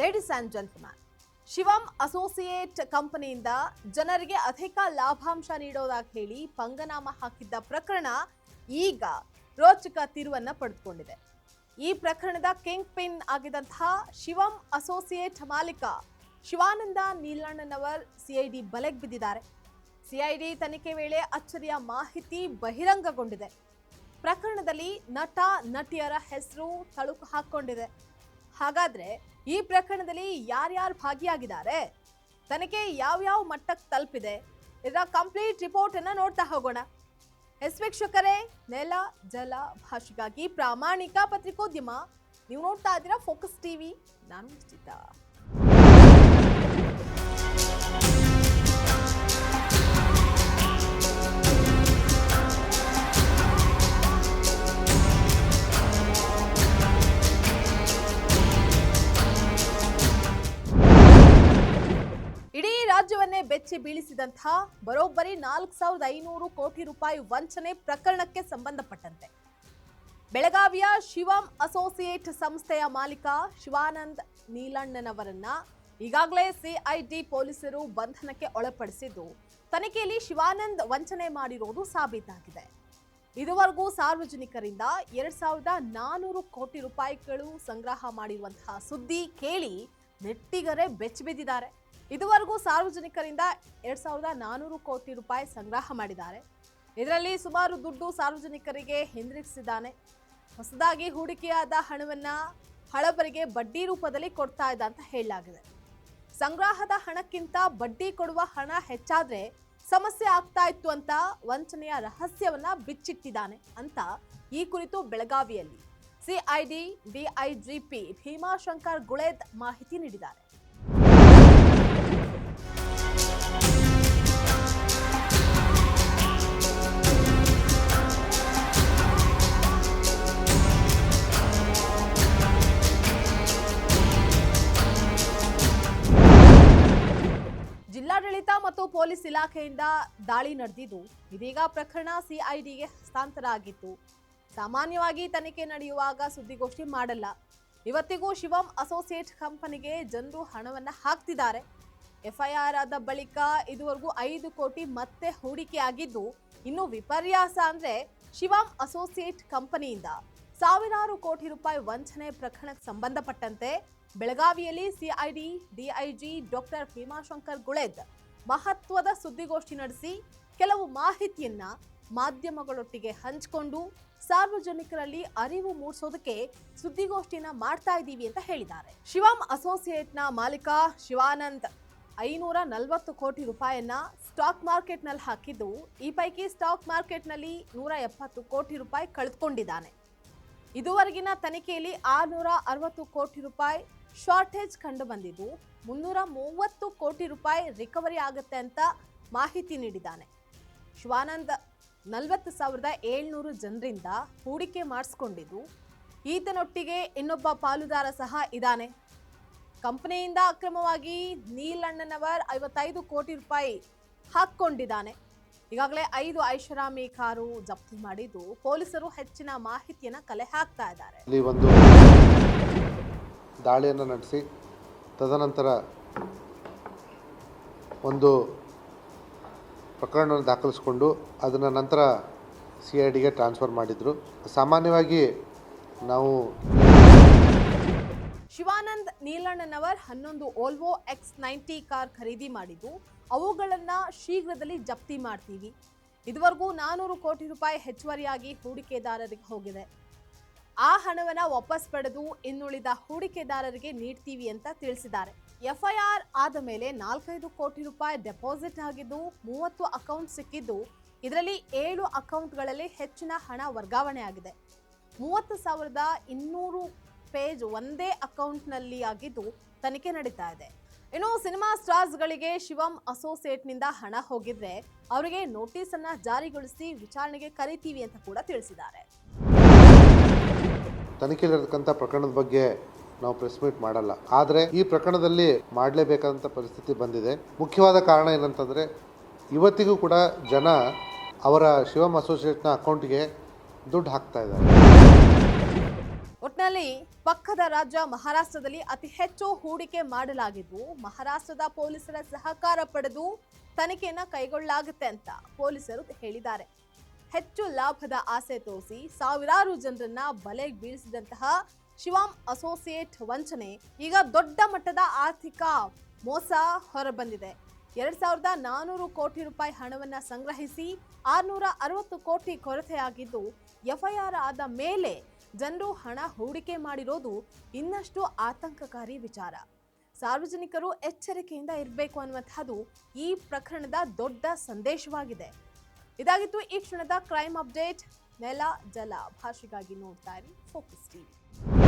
Ladies and gentleman, Shivam associate ಕಂಪನಿಯಿಂದ ಜನರಿಗೆ ಅಧಿಕ ಲಾಭಾಂಶ ನೀಡೋದಾಗಿ ಹೇಳಿ ಪಂಗನಾಮ ಹಾಕಿದ್ದ ಪ್ರಕರಣ ಈಗ ರೋಚಕ ತಿರುವನ್ನ ಪಡೆದುಕೊಂಡಿದೆ. ಈ ಪ್ರಕರಣದ ಕಿಂಗ್ ಪಿನ್ ಆಗಿದ್ದಂತಹ ಶಿವಂ ಅಸೋಸಿಯೇಟ್ ಮಾಲೀಕ ಶಿವಾನಂದ ನೀಲಣ್ಣನವರ್ ಸಿಐಡಿ ಬಲೆಗೆ ಬಿದ್ದಿದ್ದಾರೆ. ಸಿಐಡಿ ತನಿಖೆ ವೇಳೆ ಅಚ್ಚರಿಯ ಮಾಹಿತಿ ಬಹಿರಂಗಗೊಂಡಿದೆ. ಪ್ರಕರಣದಲ್ಲಿ ನಟ ನಟಿಯರ ಹೆಸರು ತಳುಕು ಹಾಕೊಂಡಿದೆ. ಹಾಗಾದ್ರೆ ಈ ಪ್ರಕರಣದಲ್ಲಿ ಯಾರ್ಯಾರು ಭಾಗಿಯಾಗಿದ್ದಾರೆ, ತನಿಖೆ ಯಾವ್ಯಾವ ಮಟ್ಟಕ್ಕೆ ತಲುಪಿದೆ, ಇದರ ಕಂಪ್ಲೀಟ್ ರಿಪೋರ್ಟ್ ಅನ್ನ ನೋಡ್ತಾ ಹೋಗೋಣ. ವೀಕ್ಷಕರೇ, ನೆಲ ಜಲ ಭಾಷೆಗಾಗಿ ಪ್ರಾಮಾಣಿಕ ಪತ್ರಿಕೋದ್ಯಮ. ನೀವು ನೋಡ್ತಾ ಇದ್ದೀರಾ ಫೋಕಸ್ ಟಿವಿ. ನಾನು ನಿಶ್ಚಿತ. ಇಡೀ ರಾಜ್ಯವನ್ನೇ ಬೆಚ್ಚಿ ಬೀಳಿಸಿದಂತಹ ಬರೋಬ್ಬರಿ 4,500 ಕೋಟಿ ರೂಪಾಯಿ ವಂಚನೆ ಪ್ರಕರಣಕ್ಕೆ ಸಂಬಂಧಪಟ್ಟಂತೆ ಬೆಳಗಾವಿಯ ಶಿವಂ ಅಸೋಸಿಯೇಟ್ ಸಂಸ್ಥೆಯ ಮಾಲೀಕ ಶಿವಾನಂದ್ ನೀಲಣ್ಣನವರನ್ನ ಈಗಾಗಲೇ ಸಿಐಡಿ ಪೊಲೀಸರು ಬಂಧನಕ್ಕೆ ಒಳಪಡಿಸಿದ್ದು, ತನಿಖೆಯಲ್ಲಿ ಶಿವಾನಂದ್ ವಂಚನೆ ಮಾಡಿರುವುದು ಸಾಬೀತಾಗಿದೆ. ಇದುವರೆಗೂ ಸಾರ್ವಜನಿಕರಿಂದ 2,400 ಕೋಟಿ ರೂಪಾಯಿಗಳು ಸಂಗ್ರಹ ಮಾಡಿರುವಂತಹ ಸುದ್ದಿ ಕೇಳಿ ನೆಟ್ಟಿಗರೇ ಬೆಚ್ಚಿಬಿದ್ದಿದ್ದಾರೆ. ಇದುವರೆಗೂ ಸಾರ್ವಜನಿಕರಿಂದ 2,400 ಕೋಟಿ ರೂಪಾಯಿ ಸಂಗ್ರಹ ಮಾಡಿದ್ದಾರೆ. ಇದರಲ್ಲಿ ಸುಮಾರು ದುಡ್ಡು ಸಾರ್ವಜನಿಕರಿಗೆ ಹಿಂದಿರುಗಿಸಿದ್ದಾನೆ. ಹೊಸದಾಗಿ ಹೂಡಿಕೆಯಾದ ಹಣವನ್ನ ಹಳಬರಿಗೆ ಬಡ್ಡಿ ರೂಪದಲ್ಲಿ ಕೊಡ್ತಾ ಇದ್ದ ಅಂತ ಹೇಳಲಾಗಿದೆ. ಸಂಗ್ರಹದ ಹಣಕ್ಕಿಂತ ಬಡ್ಡಿ ಕೊಡುವ ಹಣ ಹೆಚ್ಚಾದ್ರೆ ಸಮಸ್ಯೆ ಆಗ್ತಾ ಇತ್ತು ಅಂತ ವಂಚನೆಯ ರಹಸ್ಯವನ್ನ ಬಿಚ್ಚಿಟ್ಟಿದ್ದಾನೆ ಅಂತ ಈ ಕುರಿತು ಬೆಳಗಾವಿಯಲ್ಲಿ ಸಿಐಡಿ ಡಿಐಜಿಪಿ ಭೀಮಾಶಂಕರ್ ಗುಳೇದ್ ಮಾಹಿತಿ ನೀಡಿದ್ದಾರೆ. ಜಿಲ್ಲಾಡಳಿತ ಮತ್ತು ಪೊಲೀಸ್ ಇಲಾಖೆಯಿಂದ ದಾಳಿ ನಡೆದಿದ್ದು, ಇದೀಗ ಪ್ರಕರಣ ಸಿಐಡಿಗೆ ಹಸ್ತಾಂತರ ಆಗಿತ್ತು. ಸಾಮಾನ್ಯವಾಗಿ ತನಿಖೆ ನಡೆಯುವಾಗ ಸುದ್ದಿಗೋಷ್ಠಿ ಮಾಡಲ್ಲ. ಇವತ್ತಿಗೂ ಶಿವಂ ಅಸೋಸಿಯೇಟ್ ಕಂಪನಿಗೆ ಜನರು ಹಣವನ್ನ ಹಾಕ್ತಿದ್ದಾರೆ. ಎಫ್ಐಆರ್ ಆದ ಬಳಿಕ ಇದುವರೆಗೂ 5 ಕೋಟಿ ಮತ್ತೆ ಹೂಡಿಕೆ ಆಗಿದ್ದು, ಇನ್ನು ವಿಪರ್ಯಾಸ ಅಂದ್ರೆ ಶಿವಂ ಅಸೋಸಿಯೇಟ್ ಕಂಪನಿಯಿಂದ ಸಾವಿರಾರು ಕೋಟಿ ರೂಪಾಯಿ ವಂಚನೆ ಪ್ರಕರಣಕ್ಕೆ ಸಂಬಂಧಪಟ್ಟಂತೆ ಬೆಳಗಾವಿಯಲ್ಲಿ ಸಿಐಡಿ ಡಿಐಜಿ ಡಾಕ್ಟರ್ ಭೀಮಾಶಂಕರ್ ಗುಳೇದ್ ಮಹತ್ವದ ಸುದ್ದಿಗೋಷ್ಠಿ ನಡೆಸಿ ಕೆಲವು ಮಾಹಿತಿಯನ್ನ ಮಾಧ್ಯಮಗಳೊಟ್ಟಿಗೆ ಹಂಚಿಕೊಂಡು ಸಾರ್ವಜನಿಕರಲ್ಲಿ ಅರಿವು ಮೂಡಿಸೋದಕ್ಕೆ ಸುದ್ದಿಗೋಷ್ಠಿನ ಮಾಡ್ತಾ ಇದ್ದೀವಿ ಅಂತ ಹೇಳಿದ್ದಾರೆ. ಶಿವಂ ಅಸೋಸಿಯೇಟ್ನ ಮಾಲೀಕ ಶಿವಾನಂದ್ 540 ಕೋಟಿ ರೂಪಾಯಿಯನ್ನ ಸ್ಟಾಕ್ ಮಾರ್ಕೆಟ್ನಲ್ಲಿ ಹಾಕಿದ್ದು, ಈ ಪೈಕಿ ಸ್ಟಾಕ್ ಮಾರ್ಕೆಟ್ನಲ್ಲಿ 170 ಕೋಟಿ ರೂಪಾಯಿ ಕಳೆದುಕೊಂಡಿದ್ದಾನೆ. ಇದುವರೆಗಿನ ತನಿಖೆಯಲ್ಲಿ 660 ಕೋಟಿ ರೂಪಾಯಿ ಶಾರ್ಟೇಜ್ ಕಂಡು ಬಂದಿದ್ದು, 330 ಕೋಟಿ ರೂಪಾಯಿ ರಿಕವರಿ ಆಗುತ್ತೆ ಅಂತ ಮಾಹಿತಿ ನೀಡಿದ್ದಾನೆ. ಶಿವಾನಂದ್ 40,700 ಜನರಿಂದ ಹೂಡಿಕೆ ಮಾಡಿಸ್ಕೊಂಡಿದ್ದು, ಈತನೊಟ್ಟಿಗೆ ಇನ್ನೊಬ್ಬ ಪಾಲುದಾರ ಸಹ ಇದ್ದಾನೆ. ಕಂಪನಿಯಿಂದ ಅಕ್ರಮವಾಗಿ ನೀಲಣ್ಣನವರ್ 55 ಕೋಟಿ ರೂಪಾಯಿ ಹಾಕ್ಕೊಂಡಿದ್ದಾನೆ. ಈಗಾಗಲೇ 5 ಐಷಾರಾಮಿ ಕಾರು ಜಪ್ತಿ ಮಾಡಿದ್ದು, ಪೊಲೀಸರು ಹೆಚ್ಚಿನ ಮಾಹಿತಿಯನ್ನು ಕಲೆ ಹಾಕ್ತಾ ಇದ್ದಾರೆ. ಇಲ್ಲಿ ಒಂದು ದಾಳಿಯನ್ನು ನಡೆಸಿ ತದನಂತರ ಒಂದು ಪ್ರಕರಣವನ್ನು ದಾಖಲಿಸಿಕೊಂಡು ಅದನ್ನು ನಂತರ ಸಿಐಡಿಗೆ ಟ್ರಾನ್ಸ್ಫರ್ ಮಾಡಿದ್ರು. ಸಾಮಾನ್ಯವಾಗಿ ನಾವು ಶಿವಾನಂದ್ ನೀಲಣ್ಣನವರ್ 11 ಓಲ್ವೋ X90 ಕಾರ್ ಖರೀದಿ ಮಾಡಿದ್ದು, ಅವುಗಳನ್ನ ಶೀಘ್ರದಲ್ಲಿ ಜಪ್ತಿ ಮಾಡ್ತೀವಿ. ಇದುವರೆಗೂ 400 ಕೋಟಿ ರೂಪಾಯಿ ಹೆಚ್ಚುವರಿಯಾಗಿ ಹೂಡಿಕೆದಾರರಿಗೆ ಹೋಗಿದೆ. ಆ ಹಣವನ್ನ ವಾಪಸ್ ಪಡೆದು ಇನ್ನುಳಿದ ಹೂಡಿಕೆದಾರರಿಗೆ ನೀಡ್ತೀವಿ ಅಂತ ತಿಳಿಸಿದ್ದಾರೆ. ಎಫ್ಐಆರ್ ಆದ ಮೇಲೆ 4-5 ಕೋಟಿ ರೂಪಾಯಿ ಡೆಪಾಸಿಟ್ ಆಗಿದ್ದು, 30 ಅಕೌಂಟ್ ಸಿಕ್ಕಿದ್ದು, ಇದರಲ್ಲಿ 7 ಅಕೌಂಟ್ಗಳಲ್ಲಿ ಹೆಚ್ಚಿನ ಹಣ ವರ್ಗಾವಣೆ ಆಗಿದೆ. 30,200 ಪೇಜ್ ಒಂದೇ ಅಕೌಂಟ್ನಲ್ಲಿ ಆಗಿದ್ದು ತನಿಖೆ ನಡೀತಾ ಇದೆ. ಇನ್ನು ಸಿನಿಮಾ ಸ್ಟಾರ್ಸ್ಗಳಿಗೆ ಶಿವಂ ಅಸೋಸಿಯೇಟ್ನಿಂದ ಹಣ ಹೋಗಿದ್ರೆ ಅವರಿಗೆ ನೋಟಿಸ್ ಅನ್ನ ಜಾರಿಗೊಳಿಸಿ ವಿಚಾರಣೆಗೆ ಕರೀತೀವಿ ಅಂತ ಕೂಡ ತಿಳಿಸಿದ್ದಾರೆ. ತನಿಖೆಯಲ್ಲಿರತಕ್ಕಂಥ ಪ್ರಕರಣದ ಬಗ್ಗೆ ನಾವು ಪ್ರೆಸ್ ಮೀಟ್ ಮಾಡಲ್ಲ, ಆದರೆ ಈ ಪ್ರಕರಣದಲ್ಲಿ ಮಾಡಲೇಬೇಕಾದಂಥ ಪರಿಸ್ಥಿತಿ ಬಂದಿದೆ. ಮುಖ್ಯವಾದ ಕಾರಣ ಏನಂತಂದರೆ, ಇವತ್ತಿಗೂ ಕೂಡ ಜನ ಅವರ ಶಿವಂ ಅಸೋಸಿಯೇಟ್ನ ಅಕೌಂಟ್ಗೆ ದುಡ್ಡು ಹಾಕ್ತಾ ಇದ್ದಾರೆ. ಒಟ್ಟಿನಲ್ಲಿ ಒಟ್ಟಿನಲ್ಲಿ ಪಕ್ಕದ ರಾಜ್ಯ ಮಹಾರಾಷ್ಟ್ರದಲ್ಲಿ ಅತಿ ಹೆಚ್ಚು ಹೂಡಿಕೆ ಮಾಡಲಾಗಿದ್ದು ಮಹಾರಾಷ್ಟ್ರದ ಪೊಲೀಸರ ಸಹಕಾರ ಪಡೆದು ತನಿಖೆಯನ್ನ ಕೈಗೊಳ್ಳಲಾಗುತ್ತೆ ಅಂತ ಪೊಲೀಸರು ಹೇಳಿದ್ದಾರೆ. ಹೆಚ್ಚು ಲಾಭದ ಆಸೆ ತೋರಿಸಿ ಸಾವಿರಾರು ಜನರನ್ನ ಬಲೆಗೆ ಬೀಳಿಸಿದಂತಹ ಶಿವಂ ಅಸೋಸಿಯೇಟ್ ವಂಚನೆ ಈಗ ದೊಡ್ಡ ಮಟ್ಟದ ಆರ್ಥಿಕ ಮೋಸ ಹೊರಬಂದಿದೆ. 2,400 ಕೋಟಿ ರೂಪಾಯಿ ಹಣವನ್ನ ಸಂಗ್ರಹಿಸಿ 660 ಕೋಟಿ ಕೊರತೆಯಾಗಿದ್ದು ಎಫ್ಐಆರ್ ಆದ ಮೇಲೆ ಜನರು ಹಣ ಹೂಡಿಕೆ ಮಾಡಿರೋದು ಇನ್ನಷ್ಟು ಆತಂಕಕಾರಿ ವಿಚಾರ. ಸಾರ್ವಜನಿಕರು ಎಚ್ಚರಿಕೆಯಿಂದ ಇರಬೇಕು ಅನ್ನುವಂಥದ್ದು ಈ ಪ್ರಕರಣದ ದೊಡ್ಡ ಸಂದೇಶವಾಗಿದೆ. ಇದಾಗಿತ್ತು ಈ ಕ್ಷಣದ ಕ್ರೈಮ್ ಅಪ್ಡೇಟ್. ನೆಲ ಜಲ ಭಾಷೆಗಾಗಿ ನೋಡ್ತಾ ಇರಿ ಫೋಕಸ್ ಟಿವಿ.